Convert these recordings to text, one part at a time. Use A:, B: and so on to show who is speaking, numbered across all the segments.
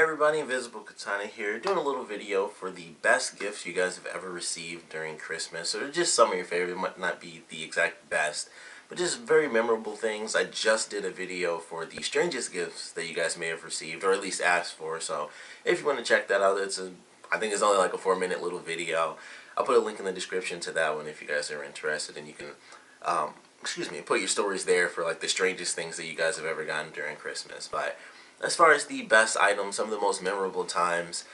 A: Everybody, Invisiblekatana here, doing a little video for the best gifts you guys have ever received during Christmas, or just some of your favorites. It might not be the exact best, but just very memorable things. I just did a video for the strangest gifts that you guys may have received, or at least asked for, so if you want to check that out, I think it's only like a 4-minute little video. I'll put a link in the description to that one if you guys are interested, and you can, put your stories there for like the strangest things that you guys have ever gotten during Christmas. But as far as the best items, some of the most memorable times,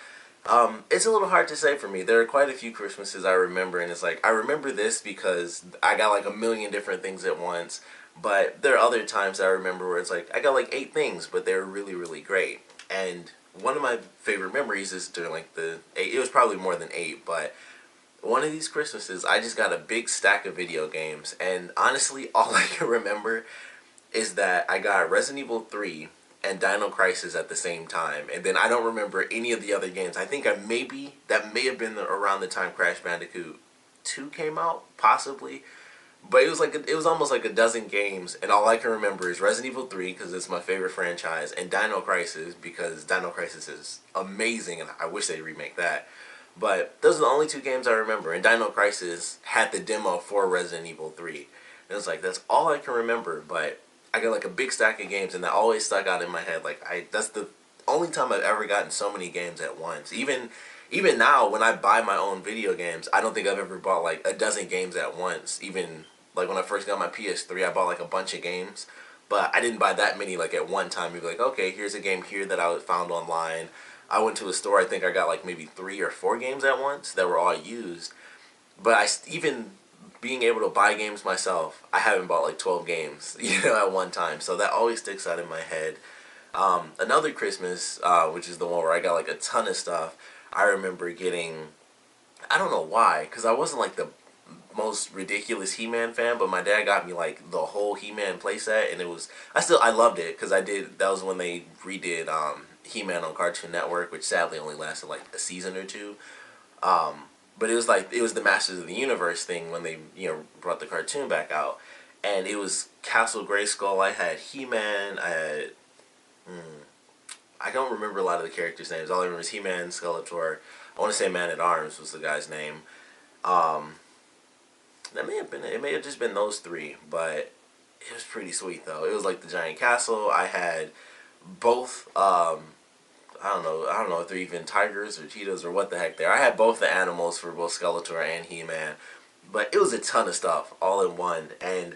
A: it's a little hard to say for me. There are quite a few Christmases I remember, and it's like, I remember this because I got like a million different things at once, but there are other times I remember where it's like, I got like 8 things, but they were really, really great. And one of my favorite memories is during like it was probably more than 8, but one of these Christmases, I just got a big stack of video games, and honestly, all I can remember is that I got Resident Evil 3 and Dino Crisis at the same time, and then I don't remember any of the other games. I think that may have been around the time Crash Bandicoot 2 came out, possibly, but it was almost like a dozen games, and all I can remember is Resident Evil 3 because it's my favorite franchise, and Dino Crisis because Dino Crisis is amazing, and I wish they'd remake that. But those are the only 2 games I remember, and Dino Crisis had the demo for Resident Evil 3. And it's like, that's all I can remember, but I got like a big stack of games, and that always stuck out in my head. Like, that's the only time I've ever gotten so many games at once. Even now, when I buy my own video games, I don't think I've ever bought like a dozen games at once. Even like when I first got my PS3, I bought like a bunch of games, but I didn't buy that many like at one time. You'd be like, okay, here's a game here that I found online. I went to a store, I think I got like maybe 3 or 4 games at once that were all used. But even being able to buy games myself, I haven't bought like 12 games, at one time. So that always sticks out in my head. Another Christmas, which is the one where I got like a ton of stuff, I remember getting, I don't know why, because I wasn't like the most ridiculous He-Man fan, but my dad got me like the whole He-Man playset, and I loved it, because that was when they redid, He-Man on Cartoon Network, which sadly only lasted like a season or 2. But it was the Masters of the Universe thing when they brought the cartoon back out, and it was Castle Grayskull. I had He-Man. I don't remember a lot of the characters' names. All I remember is He-Man, Skeletor. I want to say Man-at-Arms was the guy's name. It may have just been those 3, but it was pretty sweet though. It was like the giant castle. I had both. I don't know if they're even tigers or cheetahs or what the heck they are. I had both the animals for both Skeletor and He-Man, but it was a ton of stuff all in one. And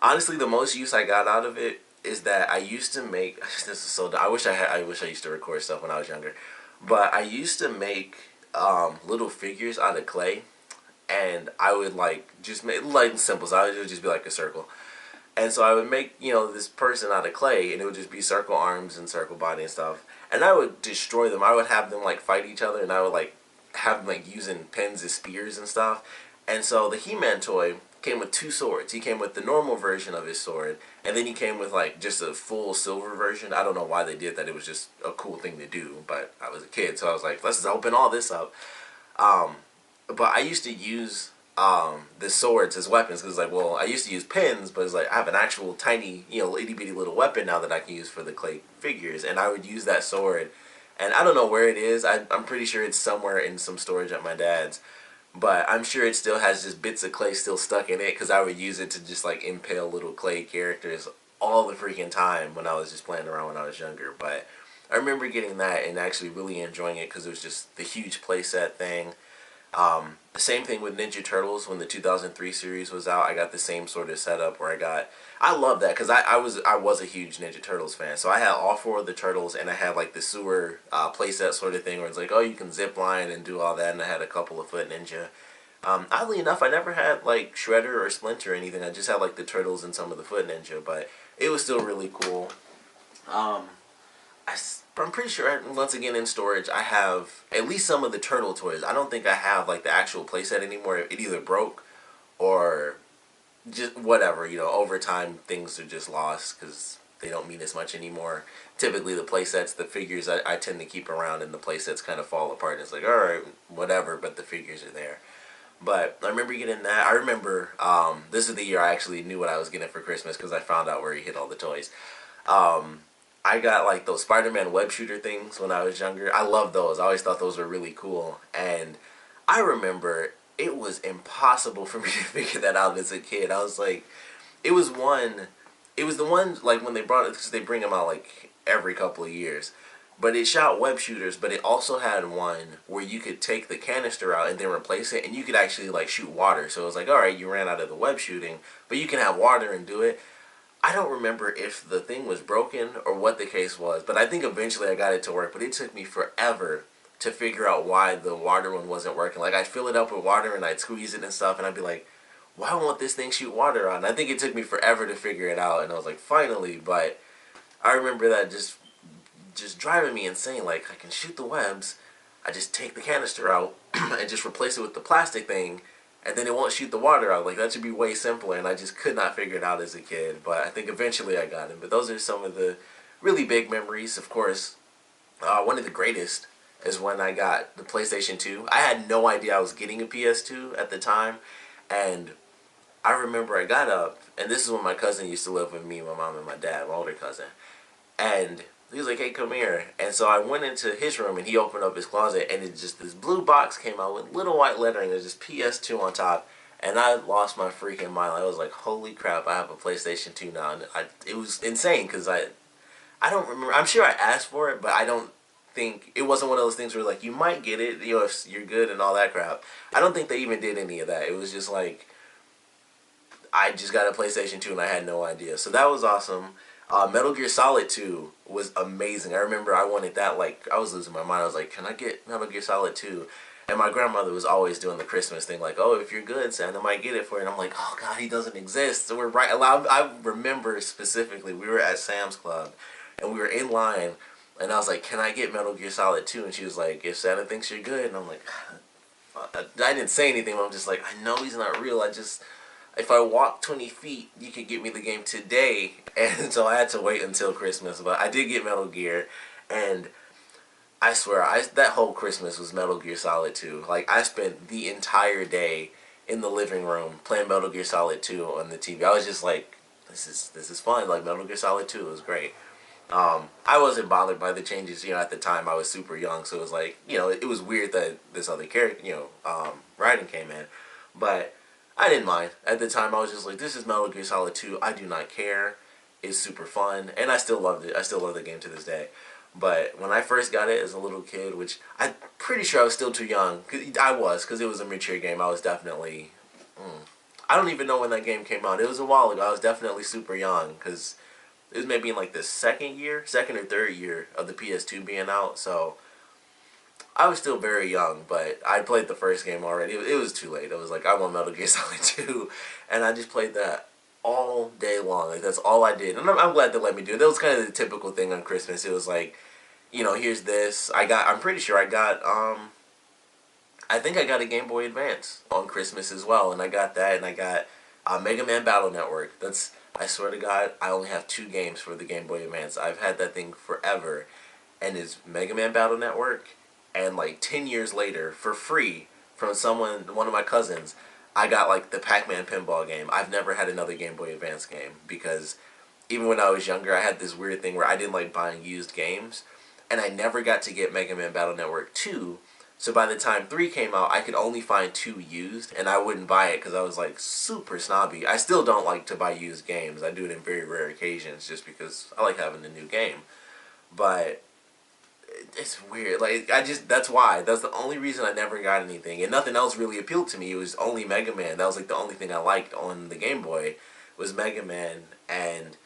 A: honestly, the most use I got out of it is that I used to make. This is so. I wish I used to record stuff when I was younger, but I used to make little figures out of clay, and I would like just make like simple. So it would just be like a circle. And so I would make, this person out of clay, and it would just be circle arms and circle body and stuff. And I would destroy them. I would have them, like, fight each other, and I would, like, have them, like, using pens as spears and stuff. And so the He-Man toy came with 2 swords. He came with the normal version of his sword, and then he came with, like, just a full silver version. I don't know why they did that. It was just a cool thing to do, but I was a kid, so I was like, let's open all this up. But I used to use the swords as weapons, because like, well, I used to use pins, but it's like I have an actual tiny, itty bitty little weapon now that I can use for the clay figures, and I would use that sword, and I don't know where it is. I'm pretty sure it's somewhere in some storage at my dad's, but I'm sure it still has just bits of clay still stuck in it, because I would use it to just like impale little clay characters all the freaking time when I was just playing around when I was younger. But I remember getting that and actually really enjoying it, because it was just the huge playset thing. The same thing with Ninja Turtles. When the 2003 series was out, I got the same sort of setup where I love that, because I was a huge Ninja Turtles fan. So I had all 4 of the turtles, and I had like the sewer playset sort of thing where it's like, oh, you can zip line and do all that, and I had a couple of Foot Ninja. Oddly enough, I never had like Shredder or Splinter or anything. I just had like the turtles and some of the Foot Ninja, but it was still really cool. I'm pretty sure, once again, in storage, I have at least some of the turtle toys. I don't think I have like the actual playset anymore. It either broke or just whatever, over time things are just lost because they don't mean as much anymore. Typically the playsets, the figures I tend to keep around, and the playsets kind of fall apart. And it's like, alright, whatever, but the figures are there. But I remember getting that. I remember, this is the year I actually knew what I was getting for Christmas, because I found out where he hid all the toys. I got like those Spider-Man web shooter things when I was younger. I love those. I always thought those were really cool. And I remember it was impossible for me to figure that out as a kid. I was like, it was one, it was the one like when they brought it because they bring them out like every couple of years. But it shot web shooters, but it also had one where you could take the canister out and then replace it, and you could actually like shoot water. So it was like, all right, you ran out of the web shooting, but you can have water and do it. I don't remember if the thing was broken or what the case was, but I think eventually I got it to work. But it took me forever to figure out why the water one wasn't working. Like I'd fill it up with water and I'd squeeze it and stuff, and I'd be like, why won't this thing shoot water on? I think it took me forever to figure it out, and I was like, finally. But I remember that just driving me insane. Like, I can shoot the webs, I just take the canister out and just replace it with the plastic thing, and then it won't shoot the water out. Like, that should be way simpler, and I just could not figure it out as a kid. But I think eventually I got it. But those are some of the really big memories. Of course, one of the greatest is when I got the PlayStation 2. I had no idea I was getting a PS2 at the time, and I remember I got up, and this is when my cousin used to live with me, my mom and my dad, my older cousin, and he was like, hey, come here. And so I went into his room, and he opened up his closet, and it just, this blue box came out with little white lettering. There's just PS2 on top, and I lost my freaking mind. I was like, holy crap, I have a PlayStation 2 now. And it was insane, because I don't remember. I'm sure I asked for it, but I don't think, it wasn't one of those things where like, you might get it, you know, if you're good and all that crap. I don't think they even did any of that. It was just like, I just got a PlayStation 2 and I had no idea. So that was awesome. Metal Gear Solid 2 was amazing. I remember I wanted that, like, I was losing my mind. I was like, can I get Metal Gear Solid 2? And my grandmother was always doing the Christmas thing, like, oh, if you're good, Santa might get it for you. And I'm like, oh, God, he doesn't exist. So we're right. I remember specifically, we were at Sam's Club, and we were in line, and I was like, can I get Metal Gear Solid 2? And she was like, if Santa thinks you're good. And I'm like, I didn't say anything, but I'm just like, I know he's not real. If I walk 20 feet, you could get me the game today. And so I had to wait until Christmas. But I did get Metal Gear. And I swear, that whole Christmas was Metal Gear Solid 2. Like, I spent the entire day in the living room playing Metal Gear Solid 2 on the TV. I was just like, this is fun. Like, Metal Gear Solid 2 was great. I wasn't bothered by the changes, you know, at the time. I was super young. So it was like, you know, it was weird that this other character, you know, Raiden came in. But I didn't mind. At the time, I was just like, this is Metal Gear Solid 2. I do not care. It's super fun. And I still loved it. I still love the game to this day. But when I first got it as a little kid, which I'm pretty sure I was still too young. Because it was a mature game. I was definitely... I don't even know when that game came out. It was a while ago. I was definitely super young. Because it was maybe in like the second or third year of the PS2 being out. So I was still very young, but I played the first game already. It was too late. I was like, I want Metal Gear Solid 2, and I just played that all day long. Like, that's all I did, and I'm glad they let me do it. That was kind of the typical thing on Christmas. It was like, you know, here's this. I'm pretty sure I got, I think I got a Game Boy Advance on Christmas as well, and I got that, and I got Mega Man Battle Network. I swear to God, I only have 2 games for the Game Boy Advance. I've had that thing forever, and it's Mega Man Battle Network. And like 10 years later, for free, from one of my cousins, I got like the Pac-Man pinball game. I've never had another Game Boy Advance game because even when I was younger, I had this weird thing where I didn't like buying used games, and I never got to get Mega Man Battle Network 2. So by the time 3 came out, I could only find 2 used, and I wouldn't buy it because I was like super snobby. I still don't like to buy used games. I do it in very rare occasions just because I like having a new game. But it's weird. Like, that's why. That's the only reason I never got anything. And nothing else really appealed to me. It was only Mega Man. That was like the only thing I liked on the Game Boy was Mega Man. And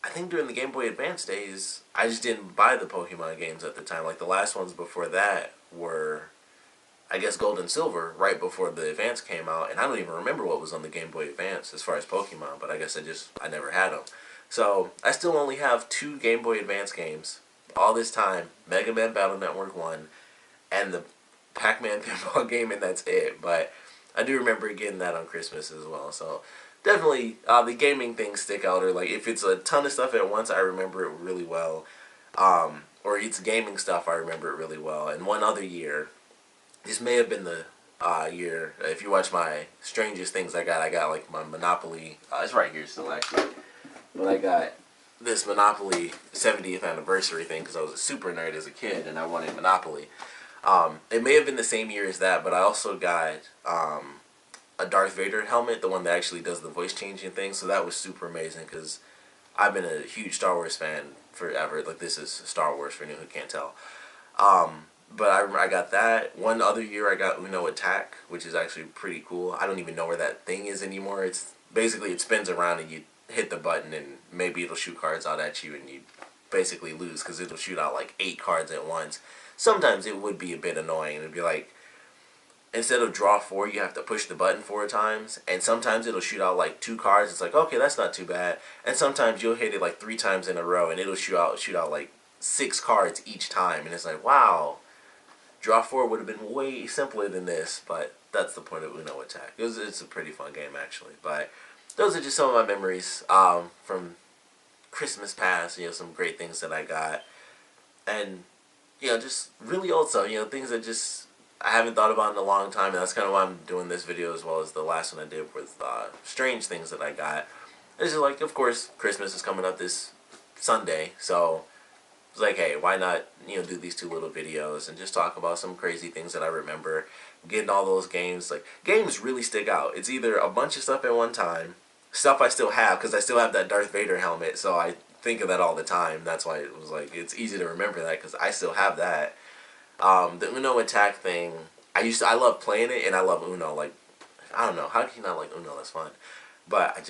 A: I think during the Game Boy Advance days, I just didn't buy the Pokemon games at the time. Like, the last ones before that were, I guess, Gold and Silver, right before the Advance came out. And I don't even remember what was on the Game Boy Advance as far as Pokemon. But I guess I never had them. So, I still only have 2 Game Boy Advance games. All this time, Mega Man Battle Network 1 and the Pac-Man pinball game, and that's it. But I do remember getting that on Christmas as well. So definitely the gaming things stick out. Or like if it's a ton of stuff at once, I remember it really well. Or it's gaming stuff, I remember it really well. And one other year, this may have been the year, if you watch my strangest things I got like my Monopoly. It's right here still actually. But I got this Monopoly 70th anniversary thing because I was a super nerd as a kid and I wanted Monopoly. It may have been the same year as that, but I also got a Darth Vader helmet, the one that actually does the voice changing thing. So that was super amazing because I've been a huge Star Wars fan forever. Like, this is Star Wars for anyone who can't tell. But I got that. One other year I got Uno Attack, which is actually pretty cool. I don't even know where that thing is anymore. It's basically, it spins around and you hit the button and maybe it'll shoot cards out at you and you basically lose because it'll shoot out like 8 cards at once. Sometimes it would be a bit annoying. It'd be like, instead of draw 4, you have to push the button 4 times, and sometimes it'll shoot out like 2 cards. It's like, okay, that's not too bad. And sometimes you'll hit it like 3 times in a row, and it'll shoot out like 6 cards each time, and it's like, wow, draw 4 would have been way simpler than this. But that's the point of Uno Attack. It's a pretty fun game actually. But those are just some of my memories from Christmas past. You know, some great things that I got, and you know, just really old stuff. You know, things that just I haven't thought about in a long time, and that's kind of why I'm doing this video as well as the last one I did with strange things that I got. It's just like, of course, Christmas is coming up this Sunday, so it's like, hey, why not, you know, do these 2 little videos and just talk about some crazy things that I remember. Getting all those games, like, games really stick out. It's either a bunch of stuff at one time, stuff I still have, because I still have that Darth Vader helmet, so I think of that all the time. That's why it was like, it's easy to remember that, because I still have that. The Uno Attack thing, I love playing it, and I love Uno. Like, I don't know, how can you not like Uno? That's fun. But I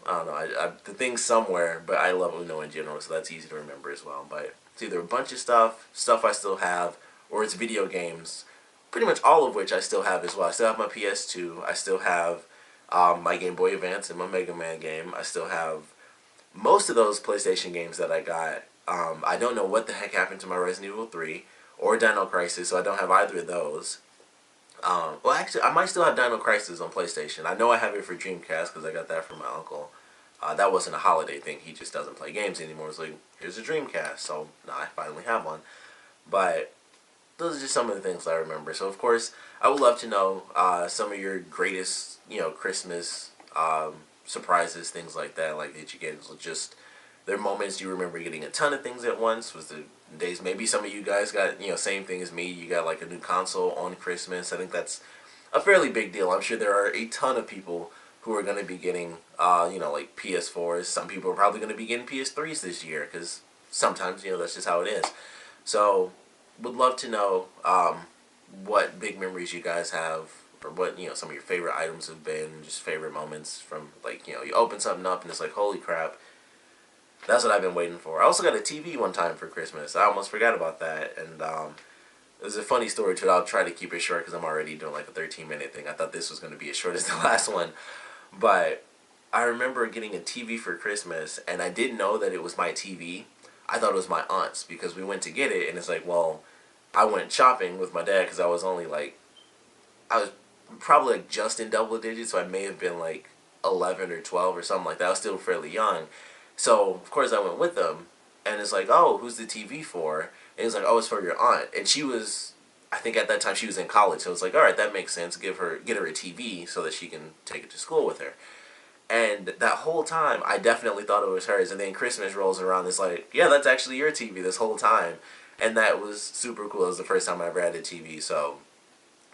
A: don't know, the thing's somewhere, but I love Uno in general, so that's easy to remember as well. But it's either a bunch of stuff I still have, or it's video games, pretty much all of which I still have as well. I still have my PS2, I still have my Game Boy Advance and my Mega Man game. I still have most of those PlayStation games that I got. I don't know what the heck happened to my Resident Evil 3 or Dino Crisis, so I don't have either of those. Well, actually, I might still have Dino Crisis on PlayStation. I know I have it for Dreamcast because I got that from my uncle. That wasn't a holiday thing. He just doesn't play games anymore. It's like, here's a Dreamcast. So now I finally have one. But those are just some of the things I remember. So, of course, I would love to know some of your greatest, you know, Christmas surprises, things like that. Like, did you get just, there are moments you remember getting a ton of things at once? Was the days, maybe some of you guys got, you know, same thing as me, you got like a new console on Christmas. I think that's a fairly big deal. I'm sure there are a ton of people who are going to be getting, you know, like PS4s. Some people are probably going to be getting PS3s this year, because sometimes, you know, that's just how it is. So, would love to know what big memories you guys have, or what, you know, some of your favorite items have been, just favorite moments from, like, you know, you open something up and it's like, holy crap, that's what I've been waiting for. I also got a TV one time for Christmas. I almost forgot about that, and it was a funny story too. I'll try to keep it short because I'm already doing like a 13-minute thing. I thought this was going to be as short as the last one, but I remember getting a TV for Christmas, and I didn't know that it was my TV. I thought it was my aunt's because we went to get it, and it's like, well, I went shopping with my dad because I was only like, I was probably like just in double digits, so I may have been like 11 or 12 or something like that. I was still fairly young. So, of course, I went with them, and it's like, oh, who's the TV for? And it's like, oh, it's for your aunt. And she was, I think at that time she was in college, so it's like, all right, that makes sense. Get her a TV so that she can take it to school with her. And that whole time, I definitely thought it was hers. And then Christmas rolls around, it's like, yeah, that's actually your TV this whole time. And that was super cool. It was the first time I ever had a TV, so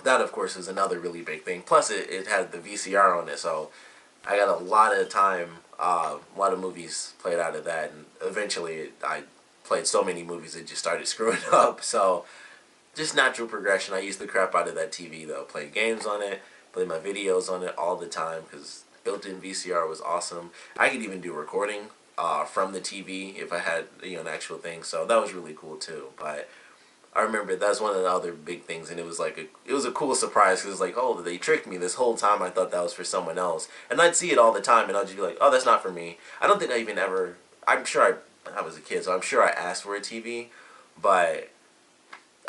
A: that, of course, is another really big thing. Plus, it had the VCR on it, so I got a lot of time, a lot of movies played out of that, and eventually I played so many movies it just started screwing up. So, just natural progression. I used the crap out of that TV, though. Played games on it, played my videos on it all the time, because built-in VCR was awesome. I could even do recording from the TV if I had, you know, an actual thing, so that was really cool too. But I remember that's one of the other big things, and it was like it was a cool surprise, because it was like, oh, they tricked me this whole time. I thought that was for someone else, and I'd see it all the time, and I'd just be like, oh, that's not for me. I don't think I even ever. I'm sure I was a kid, so I'm sure I asked for a TV, but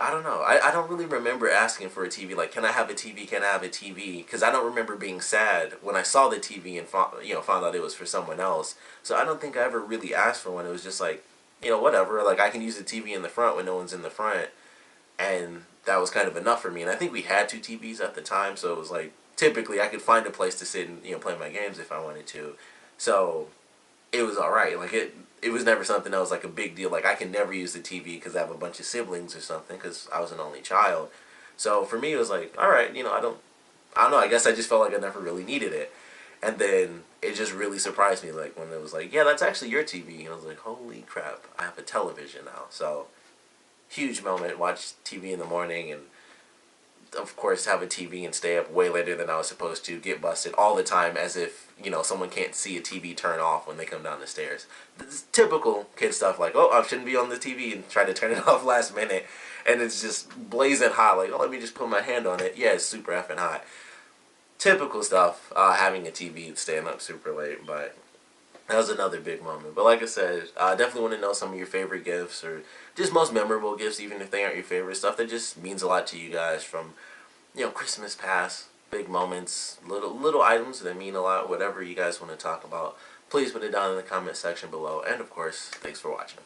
A: I don't know. I don't really remember asking for a TV. Like, can I have a TV? Can I have a TV? Because I don't remember being sad when I saw the TV and found out it was for someone else. So I don't think I ever really asked for one. It was just like, you know, whatever. Like, I can use the TV in the front when no one's in the front, and that was kind of enough for me. And I think we had 2 TVs at the time, so it was like, typically I could find a place to sit and, you know, play my games if I wanted to. So it was all right. Like, it was never something that was like a big deal. Like I can never use the TV because I have a bunch of siblings or something because I was an only child. So for me, it was like, all right, I don't know. I guess I just felt like I never really needed it. And then it just really surprised me, like when it was like, yeah, that's actually your TV. And I was like, holy crap, I have a television now. So huge moment. Watch TV in the morning and of course have a TV and stay up way later than I was supposed to, get busted all the time as if, someone can't see a TV turn off when they come down the stairs. This typical kid stuff like, oh, I shouldn't be on the TV and try to turn it off last minute and it's just blazing hot, like, oh, let me just put my hand on it. Yeah, it's super effing hot. Typical stuff, having a TV and staying up super late, but that was another big moment. But like I said, I definitely want to know some of your favorite gifts or just most memorable gifts, even if they aren't your favorite stuff that just means a lot to you guys from, Christmas past, big moments, little items that mean a lot, whatever you guys want to talk about. Please put it down in the comment section below. And of course, thanks for watching.